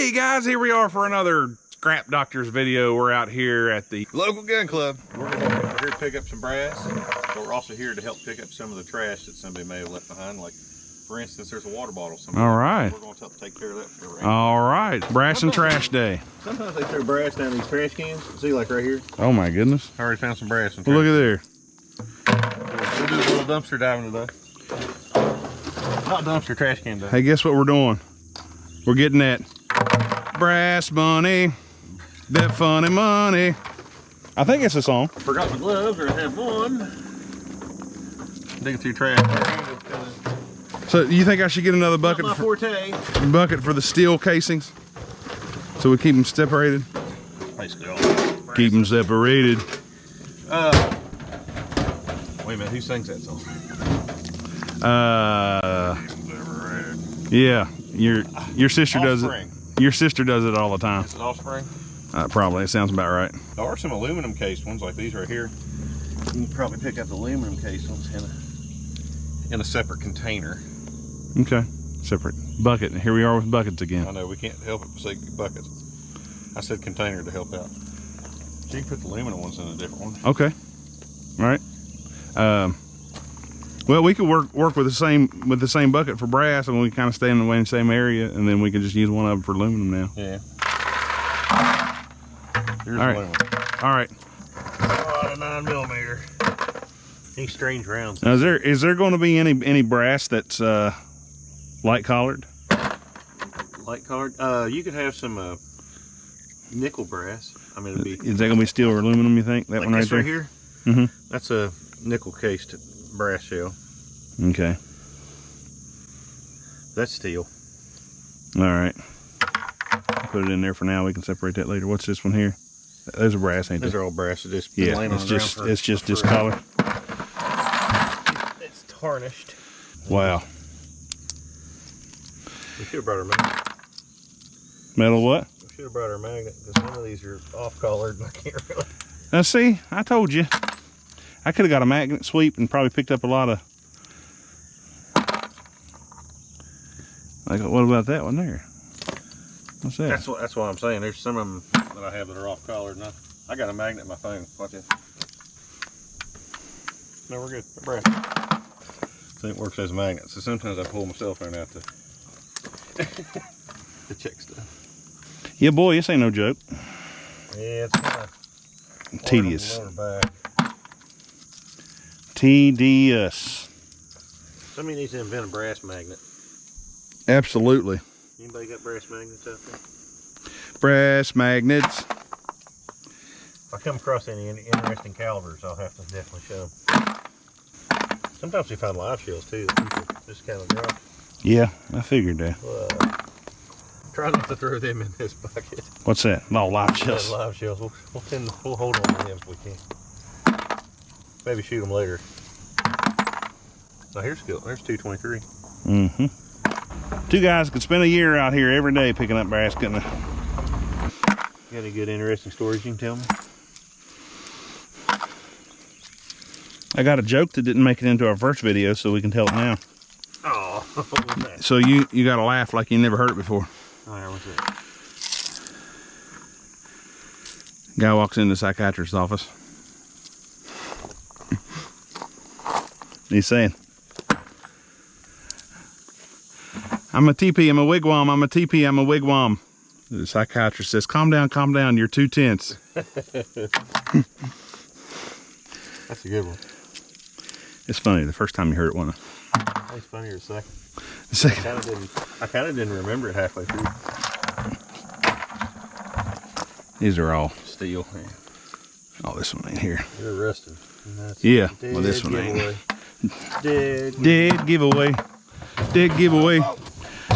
Hey guys, here we are for another Scrap Doctors video. We're out here at the local gun club. We're here to pick up some brass, but we're also here to help pick up some of the trash that somebody may have left behind. Like, for instance, there's a water bottle somewhere. All right. We're going to help take care of that for everyone. All right, brass and trash day. Sometimes they throw brass down these trash cans. See, like right here. Oh my goodness. I already found some brass. Well, look at there. We'll do a little dumpster diving today. Not dumpster, trash can diving. Hey, guess what we're doing? We're getting that brass money, that funny money. I think it's a song. I forgot my gloves, or I have one. Digging through trash. So you think I should get another bucket? Not my forte. Bucket for the steel casings, so we keep them separated. Basically all Keep them separated. Wait a minute, who sings that song? Yeah, your sister does it. Your sister does it all the time. Is it Offspring? Probably. It sounds about right. There are some aluminum cased ones like these right here. You can probably pick up the aluminum cased ones in a separate container. Okay, separate bucket. Here we are with buckets again. I know we can't help it but say buckets. I said container to help out. So you can put the aluminum ones in a different one. Okay. All right. Well, we could work with the same bucket for brass, and we kind of stay in the same area, and then we can just use one of them for aluminum now. Yeah. Here's all right. aluminum. All right. Oh, 9mm. These strange rounds. Now, is there going to be any brass that's light colored? Light colored? You could have some nickel brass. I mean, it'd be. Is that going to be steel or aluminum? You think that like one right this there? Right here. Mm-hmm. That's a nickel cased brass shell. Okay. That's steel. All right. Put it in there for now. We can separate that later. What's this one here? Those are brass, ain't they? Those are all brass. It's just it's just discolored. It's tarnished. Wow. We should have brought our magnet. Metal what? We should have brought our magnet because some of these are off colored and I can't really. Now see, I told you. I could have got a magnet sweep and probably picked up a lot of. Like, what about that one there? What's that? That's what I'm saying. There's some of them that I have that are off colored. And I got a magnet in my phone. Watch this. No, we're good. We're brass. So it works as a magnet. So sometimes I pull my cell phone out to check stuff. Yeah, boy, this ain't no joke. Yeah, it's kind of tedious. Tedious. Somebody needs to invent a brass magnet. Absolutely. Anybody got brass magnets out there? Brass magnets. If I come across any interesting calibers, I'll have to definitely show them. Sometimes we find live shells too that people just kind of drop. Yeah, I figured that. Try not to throw them in this bucket. What's that? No, live shells. Live shells. We'll hold on to them if we can. Maybe shoot them later. Now here's 223. Mm-hmm. Two guys could spend a year out here every day picking up brass, couldn't they? You got any good, interesting stories you can tell me? I got a joke that didn't make it into our first video, so we can tell it now. Oh, what was that? So you got to laugh like you never heard it before. Oh, yeah, what's that? Guy walks into the psychiatrist's office. He's saying, I'm a teepee, I'm a wigwam, I'm a teepee, I'm a wigwam. The psychiatrist says, calm down, you're too tense. That's a good one. It's funny, the first time you heard it, wasn't it? It's funnier the second. The second. I kind of didn't remember it halfway through. These are all Steel. Yeah. Oh, this one ain't here. They're rusted. Yeah, well this one ain't. Dead giveaway. Dead giveaway.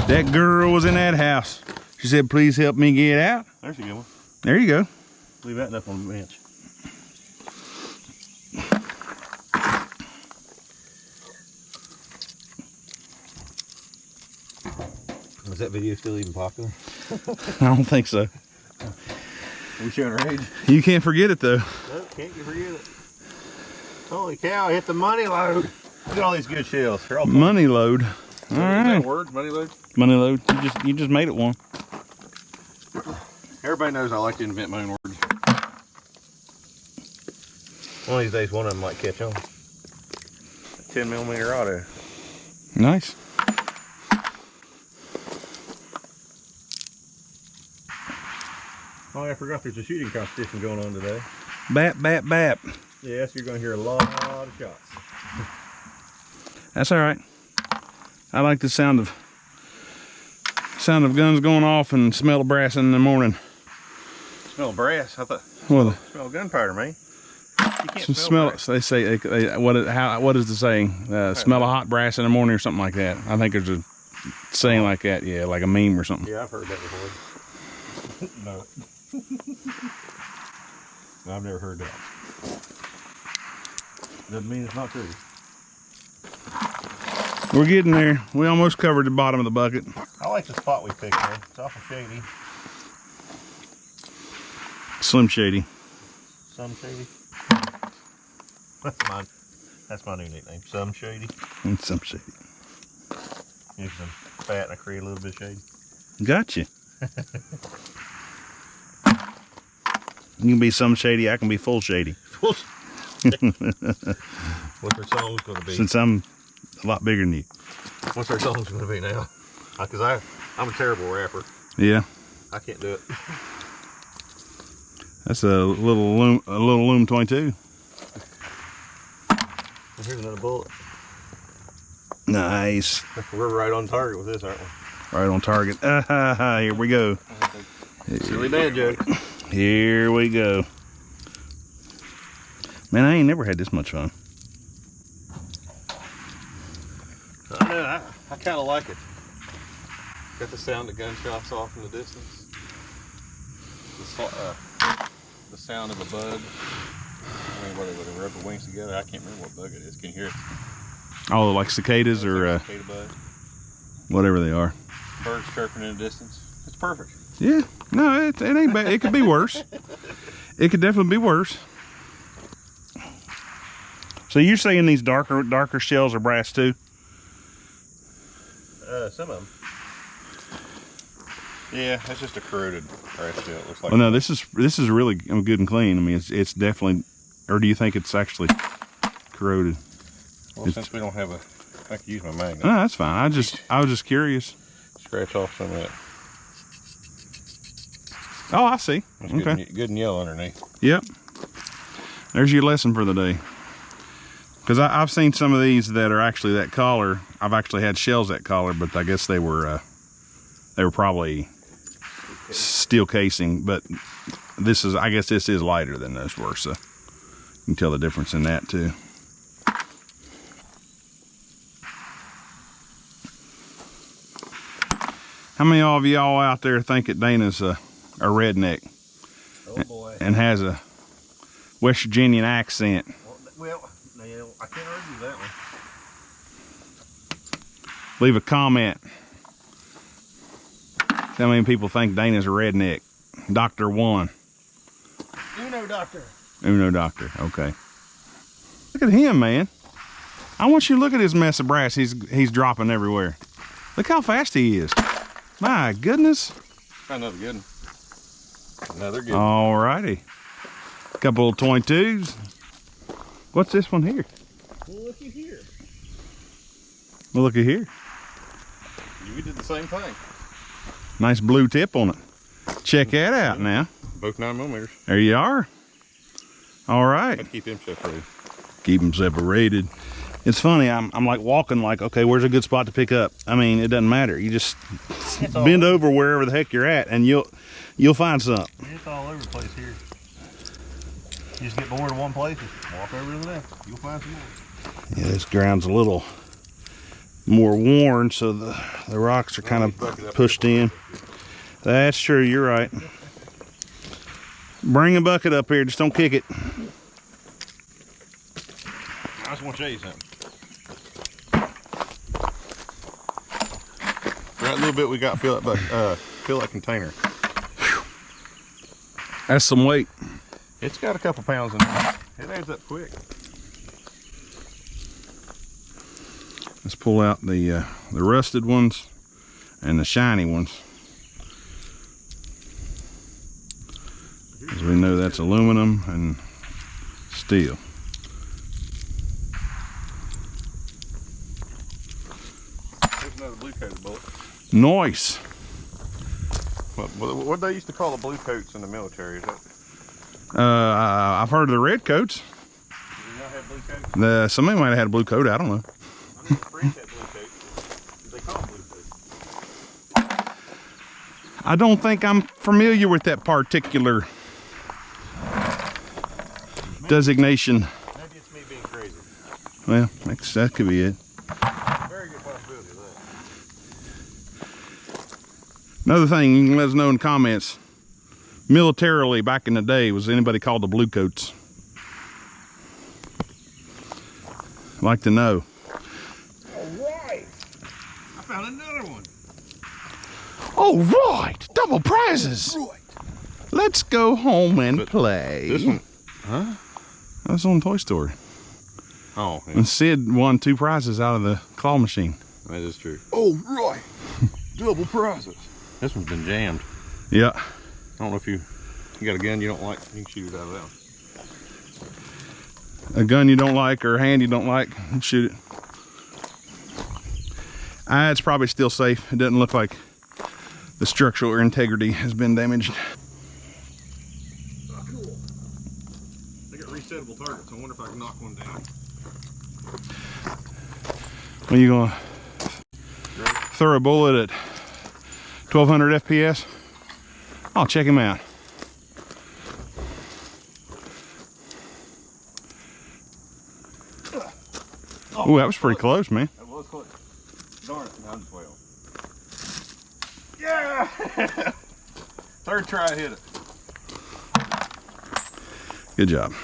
That girl was in that house. She said, please help me get out. There's a good one. There you go. Leave that up on the bench. Is that video still even popular? I don't think so. Are we showing our age? You can't forget it though. Nope, can't forget it. Holy cow, hit the money load. Look at all these good shells. They're all money load. All right. Is that a word, money load? Money load. You just made it one. Everybody knows I like to invent my own words. One of these days, one of them might catch on. 10mm auto. Nice. Oh, I forgot there's a shooting competition going on today. Bap, bap, bap. Yes, you're going to hear a lot of shots. That's all right. I like the sound of guns going off and smell of brass in the morning. Smell of brass? I thought. Well, smell of gunpowder, man. You can't smell brass. it. They say what is the saying? Smell of hot brass in the morning or something like that. I think there's a saying like that. Yeah, like a meme or something. Yeah, I've heard that before. No. No, I've never heard that. Doesn't mean it's not true. We're getting there. We almost covered the bottom of the bucket. I like the spot we picked, man. It's awful shady. Slim Shady. Some shady. That's my new nickname. Some shady. Some Shady. Use some fat and I create a little bit of shady. Gotcha. You can be some shady, I can be full shady. What's our song's going to be? Since I'm a lot bigger than you. What's our song's going to be now? Because I'm a terrible rapper. Yeah. I can't do it. That's a little loom 22. Here's another bullet. Nice. We're right on target with this, aren't we? Right on target. Here we go. Silly dad joke. Here we go. Man, I ain't never had this much fun. I know, I kind of like it. Got the sound of gunshots off in the distance. The sound of a bug. I mean, what they rub their wings together. I can't remember what bug it is. Can you hear it? Oh, like cicadas or cicada bug. whatever they are. Birds chirping in the distance. It's perfect. Yeah. No, it ain't bad. It could be worse. It could definitely be worse. So you're saying these darker shells are brass too? Some of them. Yeah, that's just a corroded brass shell. It looks like. Well, no, this is really good and clean. I mean, it's definitely. Or do you think it's actually corroded? Well, since we don't have I can use my magnet. No, that's fine. I was just curious. Scratch off some of that. Oh, I see. It's Okay. good and yellow underneath. Yep. There's your lesson for the day. Because I've seen some of these that are actually that color. I've actually had shells that color, but I guess they were probably steel casing. But I guess this is lighter than those were, so you can tell the difference in that too. How many of y'all out there think that Dana's a redneck? Oh boy. And has a West Virginian accent? Well, no, I can't argue that one. Leave a comment. How many people think Dana's a redneck? Dr. 1. Uno doctor. Uno Doctor, okay. Look at him, man. I want you to look at this mess of brass he's dropping everywhere. Look how fast he is. My goodness. Another good one. Another good. All righty. Couple of 22s. What's this one here? Well, looky here. Well, looky here. We did the same thing. Nice blue tip on it. Check that out now. Both 9mm. There you are. All right. I'd keep him separated. Keep them separated. It's funny, I'm like walking like, okay, where's a good spot to pick up? I mean, it doesn't matter. You just bend over wherever the heck you're at and you'll find something. It's all over the place here. You just get bored in one place, just walk over to the left. You'll find some more. Yeah, this ground's a little more worn, so the rocks are kind of pushed in. That's true, you're right. Bring a bucket up here, just don't kick it. I just want to show you something. Right little bit we got fill that container. That's some weight. It's got a couple pounds in it. It adds up quick. Let's pull out the rusted ones and the shiny ones. As we know that's aluminum and steel. There's another blue coated bullet. Nice. What they used to call the blue coats in the military, is that? I've heard of the red coats. Do you not have blue coats? Somebody might have had a blue coat, I don't know. I know the French had blue coats. They call them blue coats. I don't think I'm familiar with that particular designation. Maybe it's me being crazy. Well, that could be it. Very good possibility of that. Another thing, you can let us know in the comments. Militarily, back in the day, was anybody called the blue coats? I'd like to know. All right. I found another one. All right, double prizes. Right. Let's go home and play. This one, huh? That was on Toy Story. Oh, yeah. And Sid won 2 prizes out of the claw machine. That is true. Oh, right. Double prizes. This one's been jammed. Yeah. I don't know if you got a gun you don't like, you can shoot it out of that one. A gun you don't like or a hand you don't like, shoot it. It's probably still safe. It doesn't look like the structural integrity has been damaged. Oh, cool. They got resettable targets. I wonder if I can knock one down. When you gonna throw a bullet at 1200 FPS? I'll check him out. Oh, that was pretty close, man. That was close. Darn it, I'm 12. Yeah! Third try, I hit it. Good job.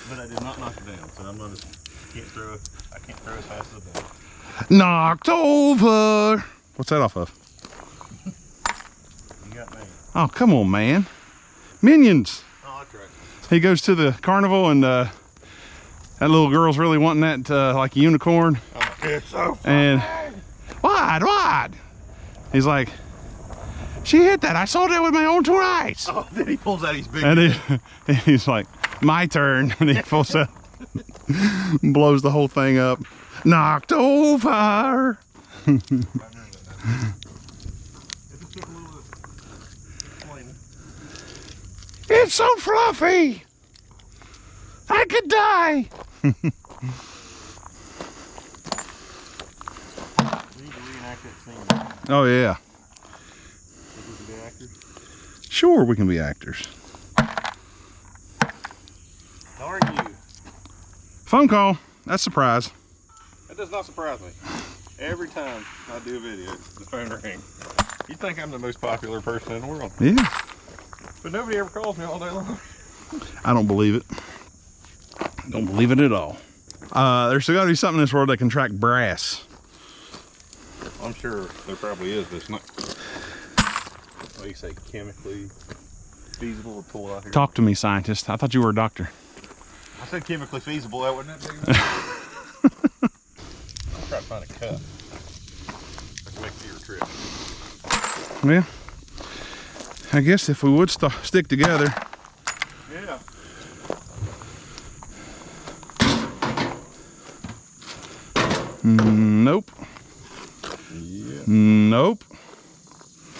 But I did not knock it down, so I'm gonna I can't throw as fast as that. Knocked over. What's that off of? You got me. Oh, come on, man. Minions. Oh, that's right. He goes to the carnival and that little girl's really wanting that like a unicorn. Oh, it's so fun. And wide. He's like, she hit that. I saw that with my own 2 eyes. Oh, then he pulls out his big And he's like, my turn. And he pulls out, blows the whole thing up. Knocked over. It's so fluffy. I could die. We need to reenact that scene. Oh, yeah. Think we can be actors? Sure, we can be actors. Darn you. Phone call. That's a surprise. That does not surprise me. Every time I do a video, the phone rings. You think I'm the most popular person in the world. Yeah. But nobody ever calls me all day long. I don't believe it. Don't believe it at all. There's got to be something in this world that can track brass. I'm sure there probably is, but it's not, what do you say, chemically feasible to pull out here? Talk to me, scientist. I thought you were a doctor. I said chemically feasible, that wasn't that big enough. I'm trying to find a cup. I can make it your trip. Well, I guess if we would stick together. Yeah. Nope. Yeah. Nope.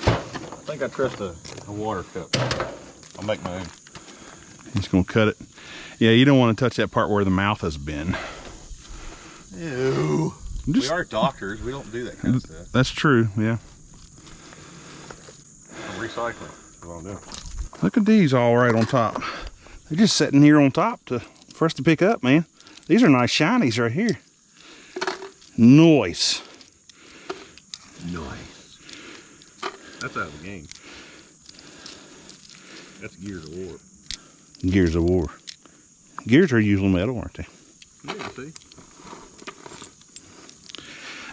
I think I trust a water cup. I'll make my own. He's gonna cut it. Yeah, you don't want to touch that part where the mouth has been. Ew. We are doctors. We don't do that kind of stuff. That's true, yeah. I'm recycling. That's what I'm doing. Look at these all right on top. They're just sitting here on top for us to pick up, man. These are nice shinies right here. Nice. Nice. That's out of the game. That's Gears of War. Gears of War. Gears are usually metal, aren't they? Yeah, see?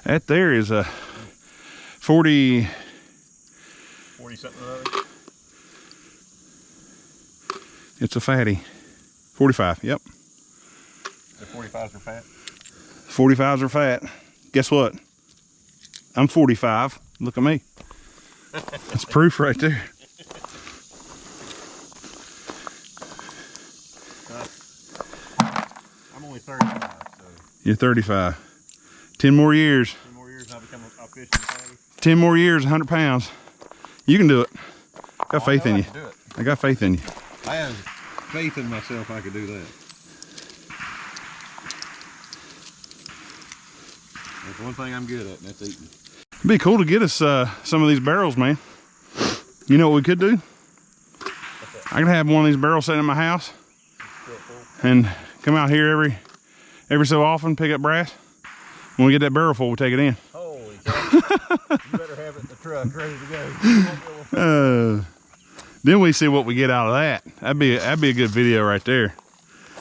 That there is a 40... 40 something or other? It's a fatty. 45, yep. The 45s are fat? 45s are fat. Guess what? I'm 45. Look at me. That's proof right there. I'm only 35, so. You're 35. 10 more years. 10 more years and I'll become a fishing caddy. 10 more years, 100 pounds. You can do it. Got faith in you. I got faith in you. I have faith in myself I could do that. That's one thing I'm good at, and that's eating. It'd be cool to get us some of these barrels, man. You know what we could do? I could have one of these barrels sitting in my house and come out here every so often, pick up brass. When we get that barrel full, we'll take it in. Holy cow. You better have it in the truck ready to go. Then we see what we get out of that. That'd be a good video right there.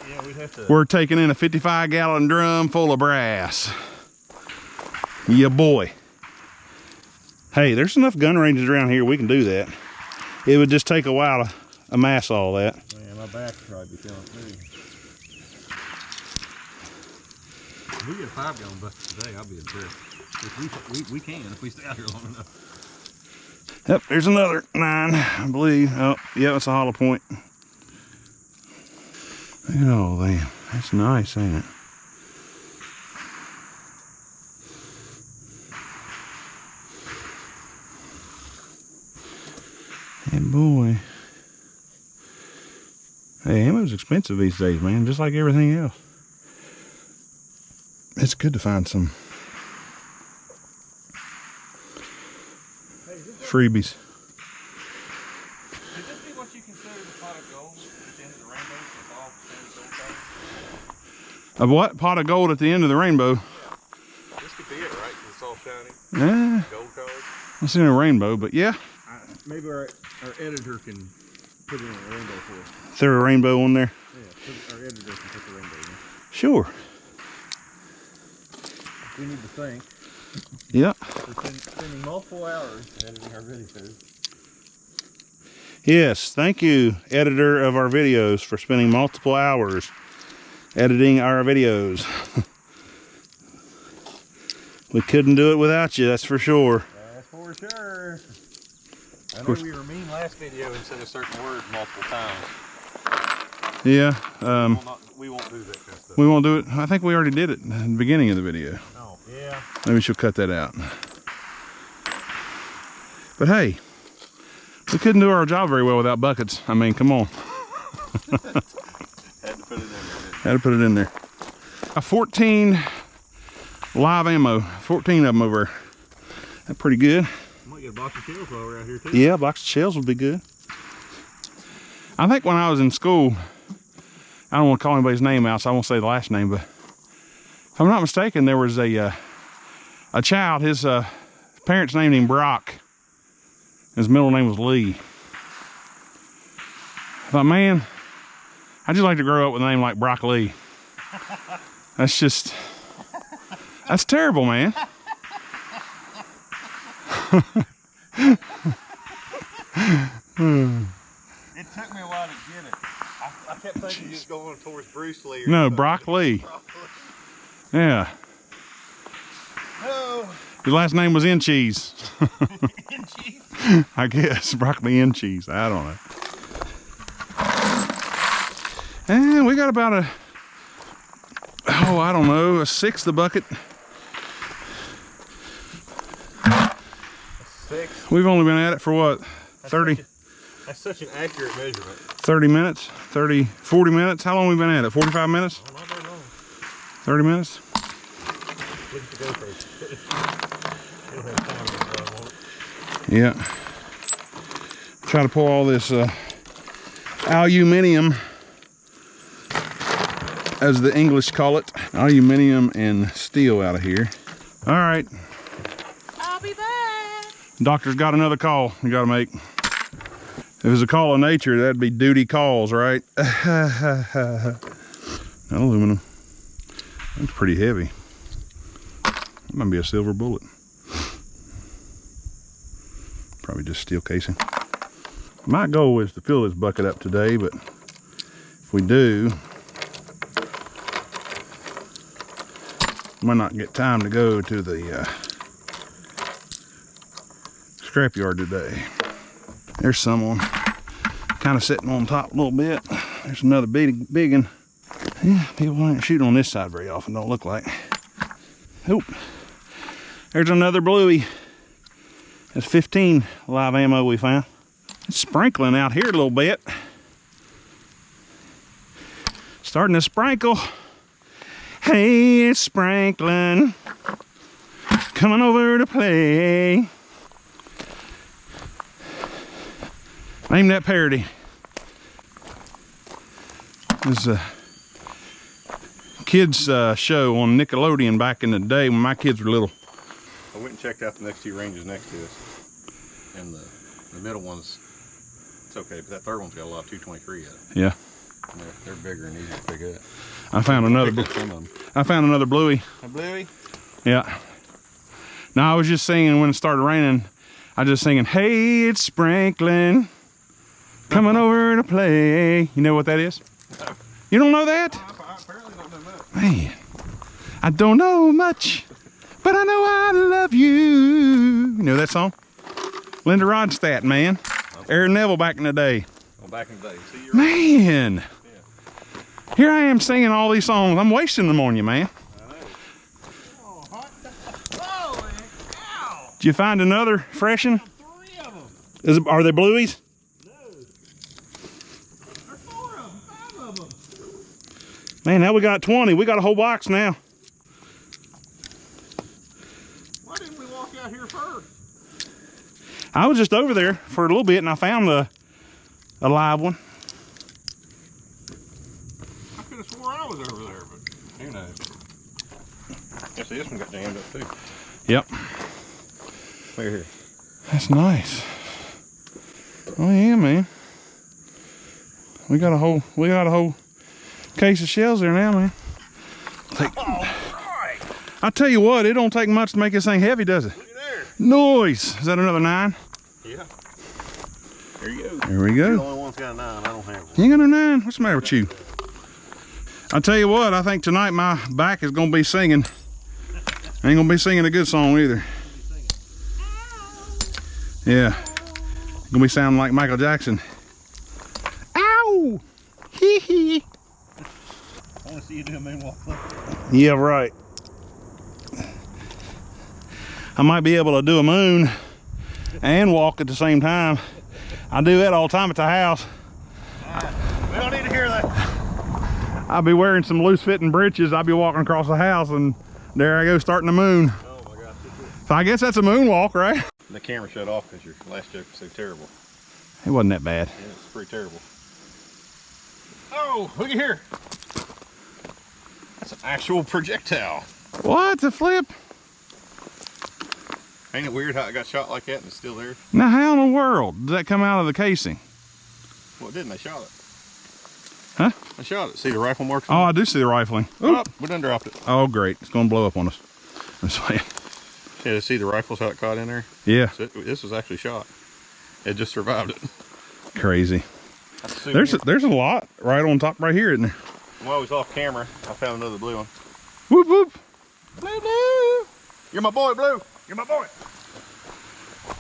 Yeah, we'd have to. We're taking in a 55-gallon drum full of brass. Yeah, boy. Hey, there's enough gun ranges around here. We can do that. It would just take a while to amass all that. Man, my back would probably be killing me. If we get a 5-gallon bucket today, I'll be impressed. If we can, if we stay out here long enough. Yep, there's another 9, I believe. Oh, yeah, it's a hollow point. Look at all that. That's nice, ain't it? Hey, boy. Hey, ammo's expensive these days, man, just like everything else. It's good to find some freebies. Could this be what you consider the pot of gold at the end of the rainbow? It's all gold. A what? Pot of gold at the end of the rainbow? Yeah. This could be it, right? Because it's all shiny. Yeah. Gold colored. It's in a rainbow, but yeah. Maybe our editor can put it in a rainbow for us. Is there a rainbow on there? Yeah, our editor can put the rainbow in. Sure. We need to think. Yep. We're spending multiple hours editing our videos. Yes, thank you, editor of our videos, for spending multiple hours editing our videos. We couldn't do it without you, that's for sure. That's for sure. I know we were mean last video and said a certain word multiple times. Yeah. We won't do that kind of stuff. We won't do it. I think we already did it in the beginning of the video. Oh, yeah. Maybe she'll cut that out. But hey, we couldn't do our job very well without buckets. I mean, come on. Had to put it in there. Had to put it in there. 14 live ammo. 14 of them over. That's pretty good. Might get a box of shells while we're out here too. Yeah, a box of shells would be good. I think when I was in school, I don't want to call anybody's name out, so I won't say the last name, but if I'm not mistaken, there was a child, his parents named him Brock. His middle name was Lee. I thought, man, I'd just like to grow up with a name like Brock Lee. That's terrible, man. It took me a while to get it. I kept thinking you was going towards Bruce Lee. No, Brock Lee. Yeah. No. His last name was In Cheese. In cheese? I guess. Broccoli in cheese. I don't know. And we got about I don't know, a sixth of the bucket. Six. We've only been at it for what? 30? That's such an accurate measurement. 30 minutes? 40 minutes? How long have we been at it? 45 minutes? Oh, not very long. 30 minutes? Look at the GoPro. It'll have time on it. Yeah. Try to pull all this aluminium, as the English call it, aluminium and steel out of here. All right. I'll be back. Doctor's got another call you gotta make. If it was a call of nature, that'd be duty calls, right? Aluminum. That's pretty heavy. That might be a silver bullet. Probably just steel casing. My goal is to fill this bucket up today, but if we do, might not get time to go to the scrapyard today. There's someone kind of sitting on top a little bit. There's another big one. Yeah, people ain't shooting on this side very often, don't look like. Oop. There's another bluey. That's 15 live ammo we found. It's sprinkling out here a little bit. Starting to sprinkle. Hey, it's sprinkling. Coming over to play. Name that parody. This is a kids show on Nickelodeon back in the day when my kids were little. I went and checked out the next two ranges next to us, and the middle one's, it's okay, but that third one's got a lot of 223 in it. Yeah. And they're bigger and easier to pick up. I found another bluey. A bluey? Yeah. Now I was just singing when it started raining. I was just singing, hey, it's sprinkling. Coming over to play. You know what that is? No. You don't know that? I apparently don't know much. Man, I don't know much, but I know I love you. You know that song? Linda Ronstadt, man. Aaron Neville back in the day. Well, back in the day. See, you're Man. Yeah. Here I am singing all these songs. I'm wasting them on you, man. I know. Oh, hot. Holy cow. Did you find another freshen? 3 of them. Are they blueies? No. There's 4 of them. 5 of them. Man, now we got 20. We got a whole box now. Why didn't we walk out here first? I was just over there for a little bit and I found a live one. I could have swore I was over there, but who knows? Yeah, see, this one got jammed up too. Yep. Right here. That's nice. Oh yeah, man. We got a whole case of shells there now, man. Right. I tell you what, it don't take much to make this thing heavy, does it? Look at there. Noise. Is that another 9? Yeah. There you go. There we You're the go. only one's got a 9. I don't have one. You ain't got no 9? What's the matter with you? I tell you what, I think tonight my back is gonna be singing. I ain't gonna be singing a good song either. Yeah. Gonna be sounding like Michael Jackson. Ow! Hee hee. I want to see you do a moonwalk. Yeah, right. I might be able to do a moon and walk at the same time. I do that all the time at the house. We don't need to hear that. I'll be wearing some loose fitting breeches. I'll be walking across the house and there I go starting the moon. Oh my gosh. So I guess that's a moonwalk, right? The camera shut off because your last joke was so terrible. It wasn't that bad. Yeah, it's pretty terrible. Oh, look at here. That's an actual projectile. What the flip? Ain't it weird how it got shot like that and it's still there? Now how in the world did that come out of the casing? Well, it didn't. They shot it. Huh? They shot it. See the rifle marks? Oh, I do see the rifling. Oh, we done dropped it. Oh, great. It's going to blow up on us. This way. Yeah, see the rifles, how it caught in there? Yeah. So this was actually shot. It just survived it. Crazy. There's a lot right on top right here, isn't there? While I was off camera, I found another blue one. Whoop, whoop. Blue, blue. You're my boy, Blue. You're my boy.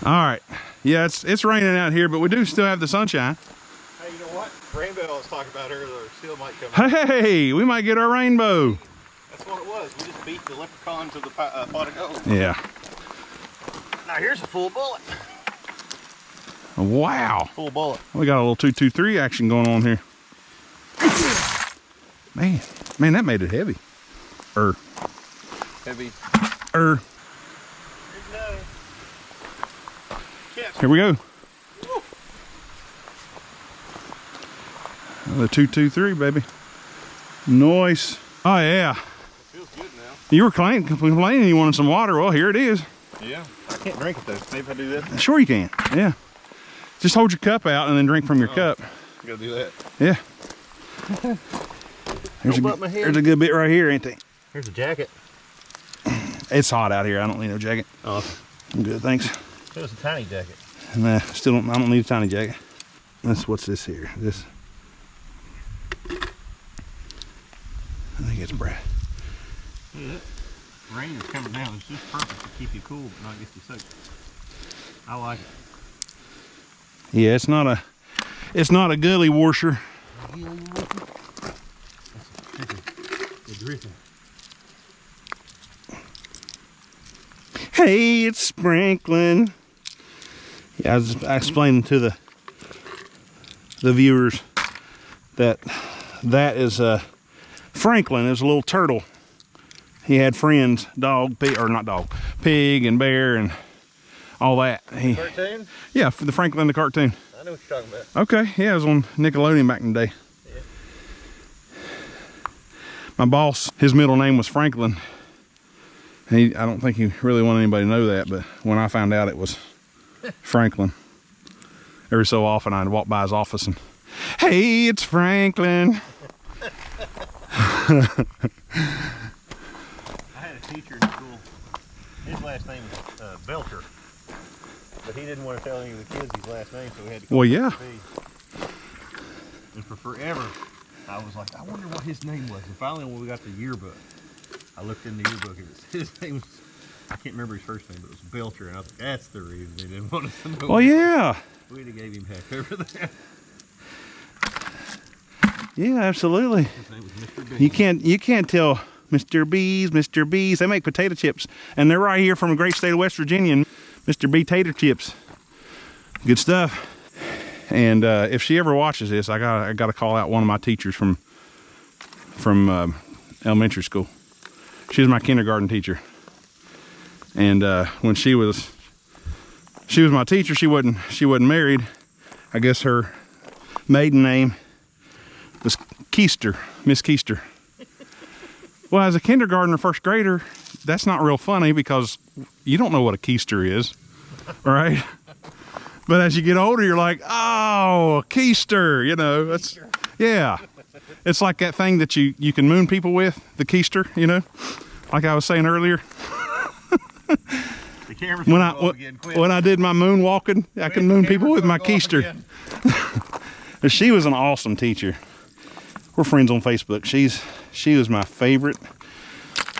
All right. Yeah, it's raining out here, but we do still have the sunshine. Hey, you know what? Rainbow I was talking about earlier still might come out. Hey, we might get our rainbow. That's what it was. We just beat the leprechauns of the pot of gold. Yeah. Now here's a full bullet. Wow. Full bullet. We got a little 223 action going on here. Man, that made it heavy. Heavy. Here we go. The 223, baby. Nice. Oh yeah. Feels good now. You were complaining you wanted some water. Well, here it is. Yeah. I can't drink it though. Maybe if I do this. Sure you can. Yeah. Just hold your cup out and then drink from your cup. I gotta do that. Yeah. There's a good bit right here, ain't there? Here's a jacket. It's hot out here. I don't need no jacket. Oh. I'm good, thanks. It was a tiny jacket. Nah, I don't need a tiny jacket. What's this here? This. I think it's Brad. Yeah, rain is coming down. It's just perfect to keep you cool but not get you soaked. I like it. Yeah, it's not a gully washer. This is The drifting. Hey, it's sprinkling. Yeah, I was explaining to the viewers that is Franklin is a little turtle. He had friends, dog, pig, or not dog, pig and bear and all that. Cartoon? Yeah, for the Franklin the cartoon. I know what you're talking about. Okay, yeah, it was on Nickelodeon back in the day. Yeah. My boss, his middle name was Franklin. I don't think he really wanted anybody to know that, but when I found out it was Franklin, every so often I'd walk by his office and, hey, it's Franklin. I had a teacher in school. His last name was Belcher, but he didn't want to tell any of the kids his last name, so we had to call Well, him yeah. B. And for forever, I was like, I wonder what his name was. And finally, when we got the yearbook, I looked in the yearbook and his name was, I can't remember his first name, but it was Belcher, and I was like, that's the reason they didn't want us to know. Well, yeah. We'd have gave him heck over that. Yeah, absolutely. His name was Mr. B. You can't tell Mr. B's. They make potato chips, and they're right here from the great state of West Virginia. Mr. B tater chips, good stuff. And if she ever watches this, I gotta call out one of my teachers from elementary school. She was my kindergarten teacher, and when she was my teacher, she wasn't married. I guess her maiden name was Keister, Miss Keister. Well, as a kindergartner, first grader, that's not real funny because you don't know what a keister is, right? But as you get older, you're like, oh, a keister, you know, that's, yeah. It's like that thing that you can moon people with, the keister, you know, like I was saying earlier. The camera's when I did my moonwalking, I can moon people with my keister. She was an awesome teacher. We're friends on Facebook. She was my favorite.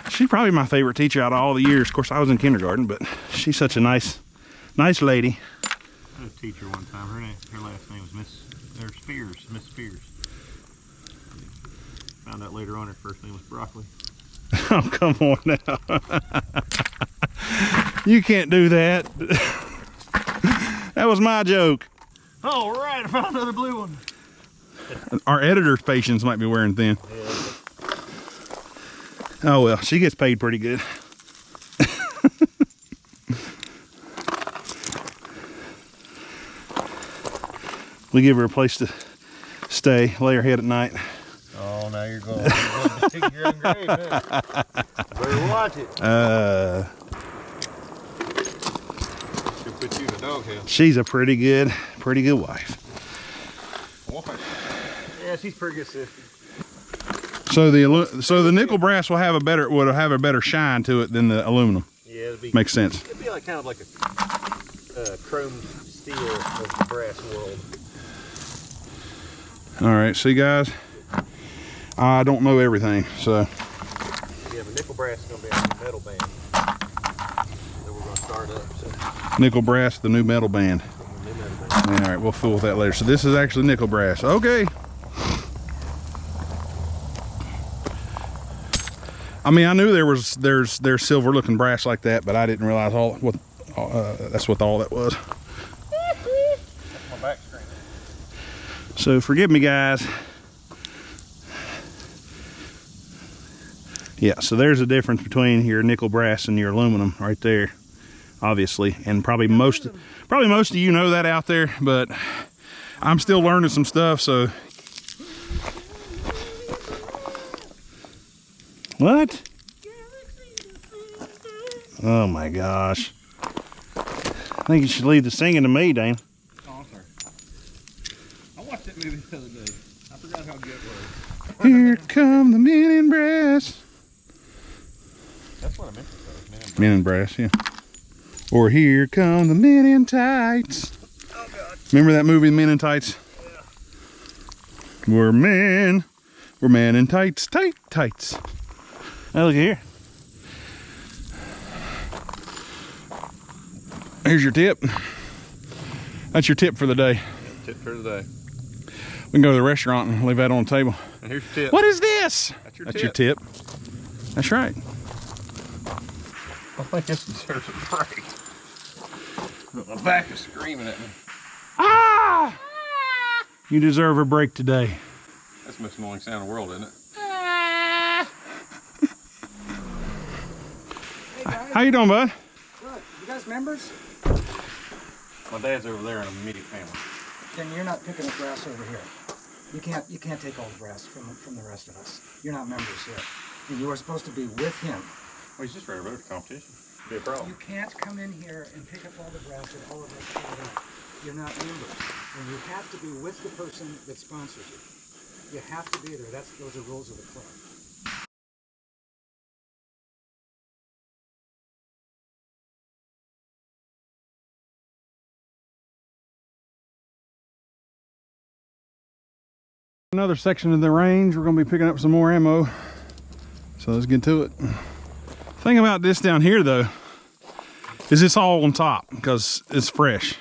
She's probably my favorite teacher out of all the years. Of course, I was in kindergarten, but she's such a nice lady. I had a teacher one time. Her last name was Miss Spears. Found out later on her first name was Broccoli. Oh, come on now. You can't do that. That was my joke. All right, I found another blue one. Our editor's patience might be wearing thin. Yeah. Oh well, she gets paid pretty good. We give her a place to stay, lay her head at night. Oh, now you're going to dig your own grave, huh? Better watch it. She'll put you in the doghouse. She's a pretty good wife. Yeah, she's pretty good sister. So the nickel brass would have a better shine to it than the aluminum. Yeah, Makes sense. It'd be like kind of like a chrome steel of the brass world. All right, see guys, I don't know everything, so. Yeah, but nickel brass is gonna be our new metal band that we're gonna start up. So. Nickel brass, the new metal band. All right, we'll fool with that later. So this is actually nickel brass. Okay. I mean, I knew there's silver looking brass like that, but I didn't realize that's what all that was. That's my back screen. So forgive me, guys. Yeah, so there's a difference between your nickel brass and your aluminum right there, obviously, and probably most of you know that out there, but I'm still learning some stuff. So what? Oh my gosh! I think you should leave the singing to me, Dane. Oh, I'm sorry. I watched that movie the other day. I forgot how good it was. Here come the men in brass. That's what I meant to say. Men in brass, yeah. Or here come the men in tights. Oh God. Remember that movie, Men in Tights? Yeah. We're men in tights, tights. Now look here. Here's your tip. That's your tip for the day. Tip for the day. We can go to the restaurant and leave that on the table. And here's your tip. What is this? That's your tip. That's right. I think this deserves a break. My back is screaming at me. Ah! You deserve a break today. That's the most annoying sound in the world, isn't it? How you doing, bud? Good. You guys members? My dad's over there in an immediate family. Then you're not picking up brass over here. You can't take all the brass from the rest of us. You're not members here. And you are supposed to be with him. Well, he's just ready to vote for competition. Be a problem. You can't come in here and pick up all the brass that all of us put in. You're not members. And you have to be with the person that sponsors you. You have to be there. Those are rules of the club. Another section of the range. We're going to be picking up some more ammo. So let's get to it. Thing about this down here though, is it's all on top because it's fresh.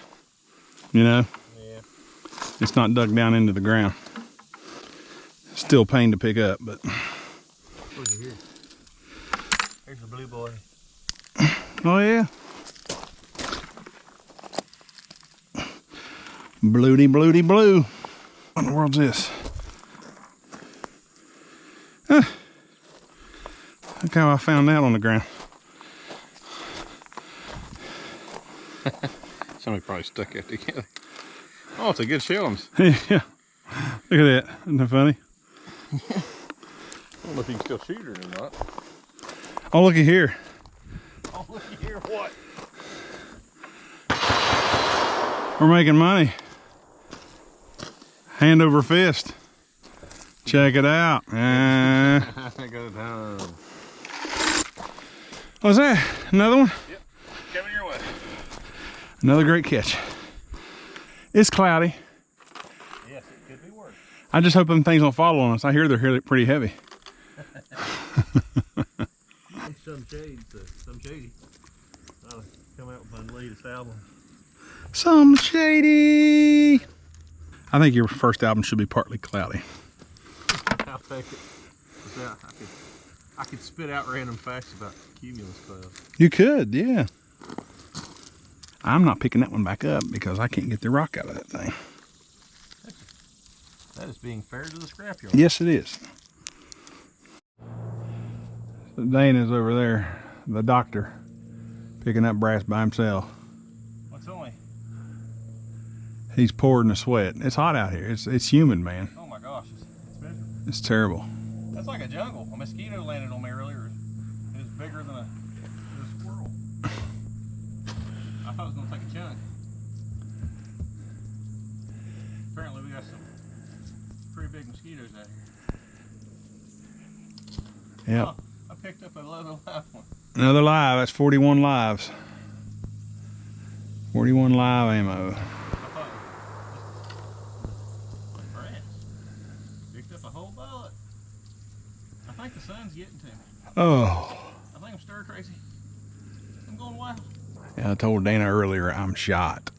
You know? Yeah. It's not dug down into the ground. Still pain to pick up, but. Look at here. Here's the blue boy. Oh yeah. Bloody blue. What in the world's this? Look how I found that on the ground. Somebody probably stuck it together. Oh, it's a good shellings. Yeah. Look at that. Isn't that funny? I don't know if you can still shoot it or not. Oh, looky here. Oh, look at here, what? We're making money. Hand over fist. Check it out. Go down. What's that? Another one? Yep. Coming your way. Another great catch. It's cloudy. Yes, it could be worse. I just hope them things don't fall on us. I hear they're pretty heavy. Some shady. I'll come out with my latest album. Some shady. I think your first album should be partly cloudy. I'll take it. Yeah, I could spit out random facts about cumulus clouds. You could, yeah. I'm not picking that one back up because I can't get the rock out of that thing. That is being fair to the scrapyard. Yes, it is. So Dane is over there, the doctor, picking up brass by himself. What's only? He's pouring the sweat. It's hot out here. It's humid, man. Oh my gosh, it's miserable. It's terrible. That's like a jungle. A mosquito landed on me earlier. It was bigger than a squirrel. I thought it was going to take a chunk. Apparently we got some pretty big mosquitoes out here. Yep. Oh, I picked up another live one. Another live. That's 41 lives. 41 live ammo. I thought it was brass. Picked up a whole bullet. I think the sun's getting to me. Oh. I think I'm stir crazy. I'm going wild. Yeah, I told Dana earlier I'm shot.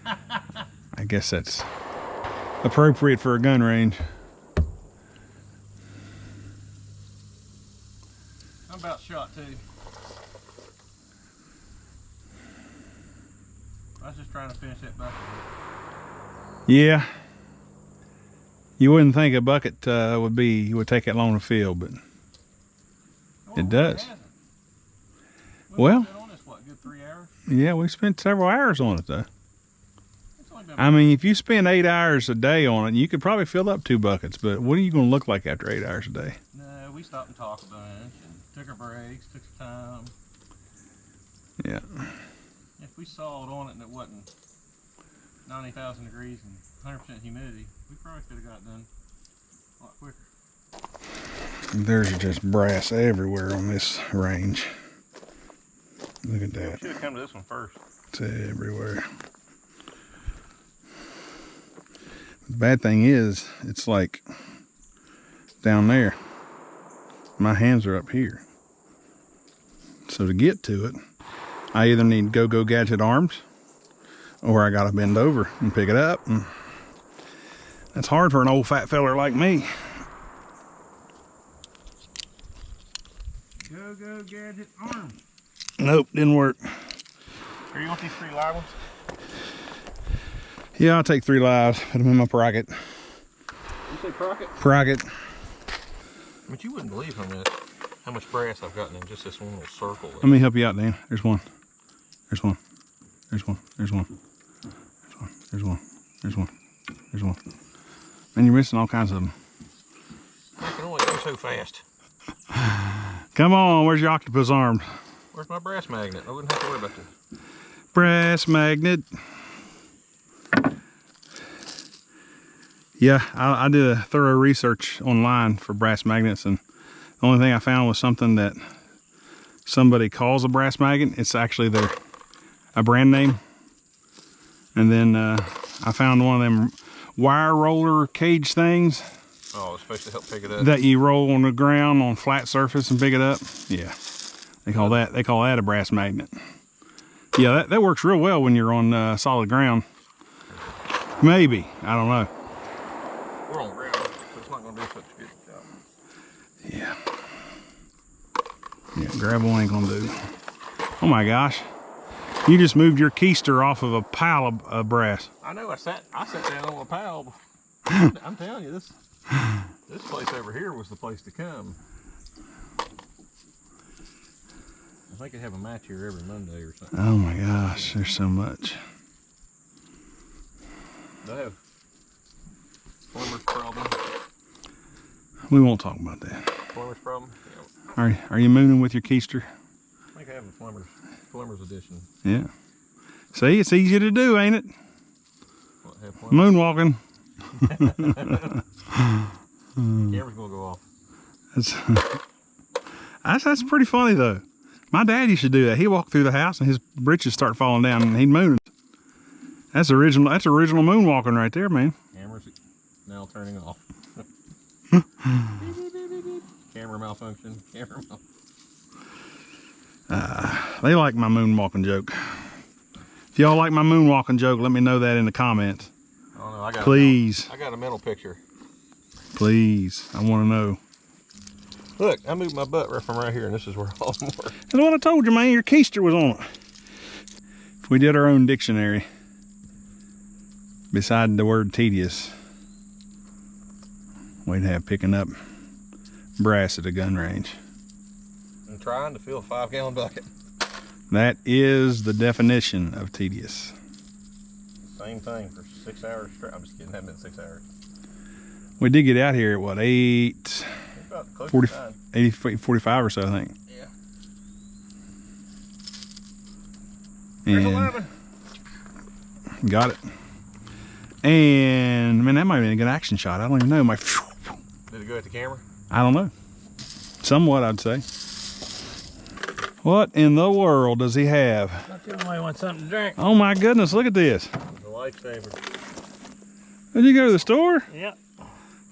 I guess that's appropriate for a gun range. I'm about shot too. I was just trying to finish that bucket. Yeah. You wouldn't think a bucket would take that long to fill, but it does. Well, been on this, what, good 3 hours? yeah, we spent several hours on it though. It's only been I mean, if you spend 8 hours a day on it, you could probably fill up 2 buckets, but what are you going to look like after 8 hours a day? No, we stopped and talked a bunch and took our breaks, took some time. Yeah. If we sawed on it and it wasn't 90,000 degrees and 100% humidity, we probably could have got it done a lot quicker. There's just brass everywhere on this range. Look at that. Should have come to this one first. It's everywhere. The bad thing is, it's like down there. My hands are up here. So to get to it, I either need go-go gadget arms, or I gotta bend over and pick it up. And That's hard for an old fat feller like me. Go, gadget arm. Nope, didn't work. Here, you want these 3 live ones? Yeah, I'll take 3 lives. Put them in my pocket. You say Crockett? Pocket. But you wouldn't believe how much brass I've gotten in just this one little circle. Let me help you out, Dan. There's one. There's one. There's one. There's one. There's one. There's one. There's one. And you're missing all kinds of them. I can only go so fast. Come on, where's your octopus arm? Where's my brass magnet? I wouldn't have to worry about this. Brass magnet. Yeah, I did a thorough research online for brass magnets, and the only thing I found was something that somebody calls a brass magnet. It's actually a brand name. And then I found one of them wire roller cage things. Oh, it's supposed to help pick it up. That you roll on the ground on a flat surface and pick it up. Yeah, they call that a brass magnet. Yeah, that works real well when you're on solid ground. Maybe, I don't know. We're on ground, so it's not going to do such a good job. Yeah. Yeah, gravel ain't gonna do. Oh my gosh. You just moved your keister off of a pile of brass. I know, I sat down on a pile. I'm telling you, this place over here was the place to come. I think they have a match here every Monday or something. Oh my gosh, there's so much. They have plumber's problem. We won't talk about that. Plumber's problem? Yeah. Are you mooning with your keister? I think I have a plumber's edition. Yeah. See, it's easy to do, ain't it? What, have plumbers? Moonwalking. Camera's gonna go off. That's pretty funny though. My dad used to do that. He'd walk through the house and his britches start falling down and he'd moon. That's original moonwalking right there, man. Camera's now turning off. Camera malfunction. They like my moonwalking joke. If y'all like my moonwalking joke, let me know that in the comments. Oh no, I got Please. I got a mental picture. Please, I want to know. Look, I moved my butt right from right here, and this is where all more. That's what I told you, man. Your keister was on it. If we did our own dictionary, beside the word tedious, we'd have picking up brass at a gun range. I'm trying to fill a 5-gallon bucket. That is the definition of tedious. Same thing for 6 hours straight. I'm just kidding, that meant 6 hours. We did get out here at what, 40, 45 or so, I think. Yeah. And There's 11. Got it. And man, that might have been a good action shot. I don't even know. Did it go at the camera? I don't know. Somewhat, I'd say. What in the world does he have? I think you might want something to drink. Oh my goodness, look at this. It's a lifesaver. Did you go to the store? Yep.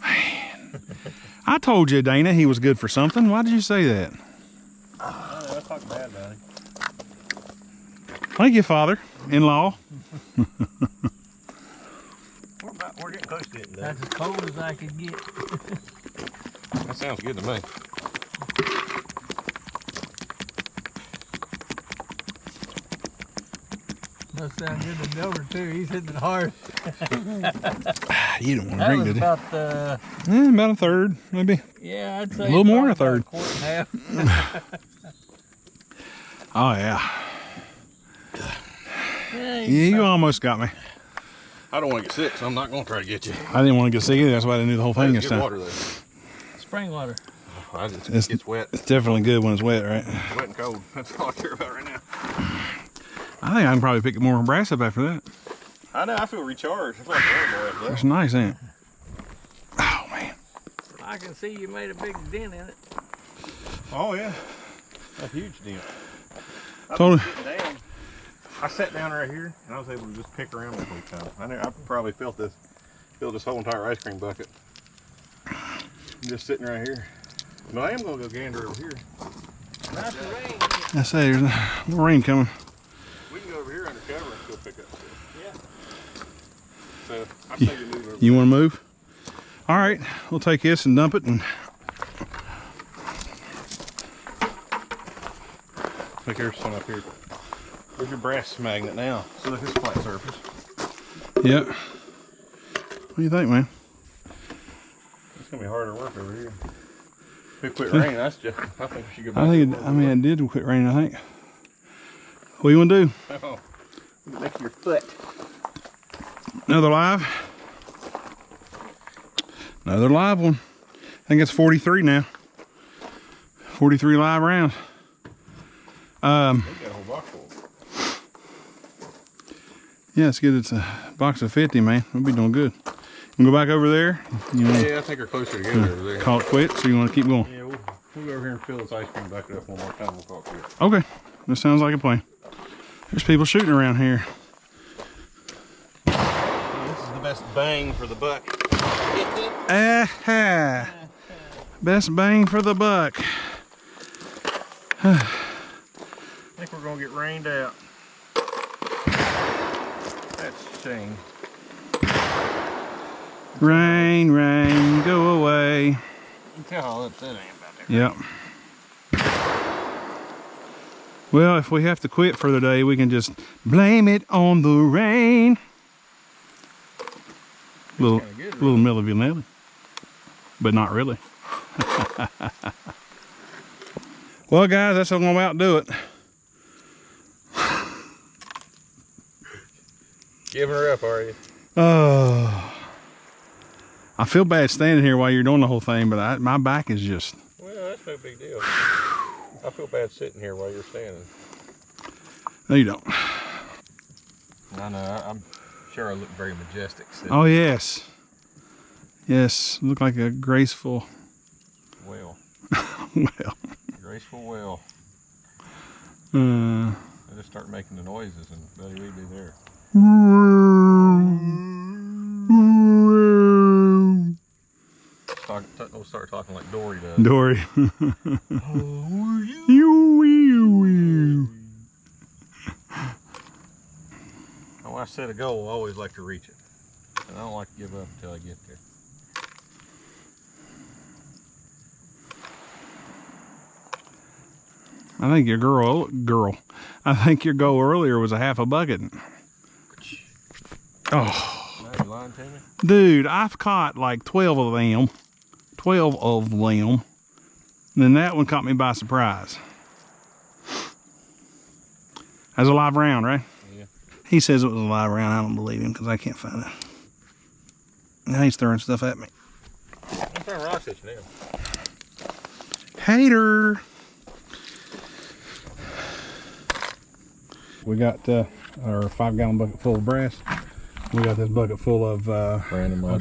Man. I told you, Dana, he was good for something. Why did you say that? I talk bad about him. Thank you, father-in-law. We're getting close to it. That's as cold as I could get. That sounds good to me. Must sound good to Delbert too. He's hitting it hard. You don't want to That drink, was did you? about About a third, maybe. yeah, I'd say A little more than a probably third. about a quart and a half. Oh, yeah. Yeah, You almost got me. I don't want to get sick, so I'm not going to try to get you. I didn't want to get sick either. That's why I didn't do the whole thing this Good time. water though. spring water. It gets wet. It's definitely good when it's wet, right? It's wet and cold. That's all I care about right now. I think I can probably pick more brass up after that. I know. I feel recharged. I feel like a after that. That's nice, ain't it? Oh, man. I can see you made a big dent in it. Oh yeah, a huge dent. Totally. I sat down right here and I was able to just pick around this whole time. I probably filled this whole entire ice cream bucket. I'm just sitting right here. But I am gonna go gander over here. Not the rain. I say there's no rain coming. We can go over here under cover and still pick up. Yeah. So I say you move over. You want to move? All right, we'll take this and dump it and Look, here's some up here. There's your brass magnet now. So look, it's flat surface. yeah. What do you think, man? It's gonna be harder work over here. If it quit raining, that's just. I think we should go back. I mean, it did quit raining, I think. What do you want to do? Oh, look at your foot. Another live? Another live one. I think it's 43 now. 43 live rounds. They got a whole box full. Yeah, it's good. It's a box of 50, man. We'll be doing good. You go back over there. You want Yeah, I think they're closer together over there. call it quits, so you want to keep going? Yeah, we'll go over here and fill this ice cream back up one more time. We'll call it quits. Okay, that sounds like a plan. There's people shooting around here. This is the best bang for the buck. Aha! Best bang for the buck. I think we're gonna get rained out. That's a shame. Rain, rain, go away. You can tell how upset I am about that. Yep. Well, if we have to quit for the day, we can just blame it on the rain. Little Milli Vanilli, but not really. Well, guys, that's how I'm gonna outdo it. Giving her up, are you? Oh, I feel bad standing here while you're doing the whole thing, but my back is just. Well, that's no big deal. I feel bad sitting here while you're standing. No, you don't. I know. I'm sure I look very majestic sitting. Oh yes, yes. Look like a graceful. Well. Well. Graceful well. Uh. I just start making the noises and buddy, we'd be there. We'll start talking like Dory does. Dory. Oh, when I set a goal, I always like to reach it. And I don't like to give up until I get there. I think your girl. I think your goal earlier was a half a bucket. Oh. Now you lying to me? Dude, I've caught like 12 of them. 12 of them. And then that one caught me by surprise. That's a live round, right? Yeah. He says it was a live round. I don't believe him because I can't find it. Now he's throwing stuff at me. I'm throwing rocks at you now. Hater. We got our 5-gallon bucket full of brass. We got this bucket full of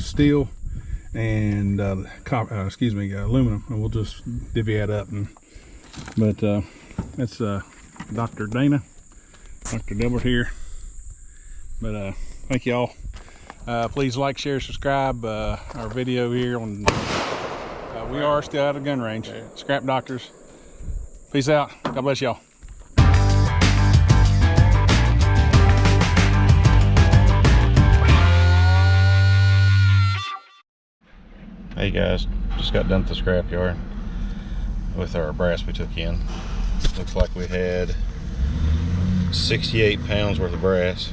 steel and aluminum, and we'll just divvy that up. But that's Dr. Dana, Dr. Delbert here. But thank y'all. Please like, share, subscribe our video here on. We are still out of gun range. Scrap Doctors. Peace out. God bless y'all. Hey guys, just got done at the scrap yard with our brass we took in. Looks like we had 68 pounds worth of brass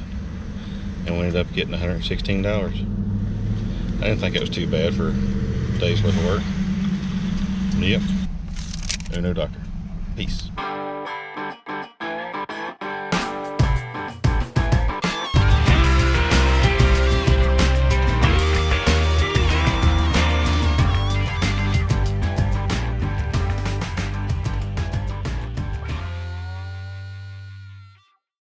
and we ended up getting $116. I didn't think it was too bad for a day's worth of work. Yep. Uno Doctor. Peace.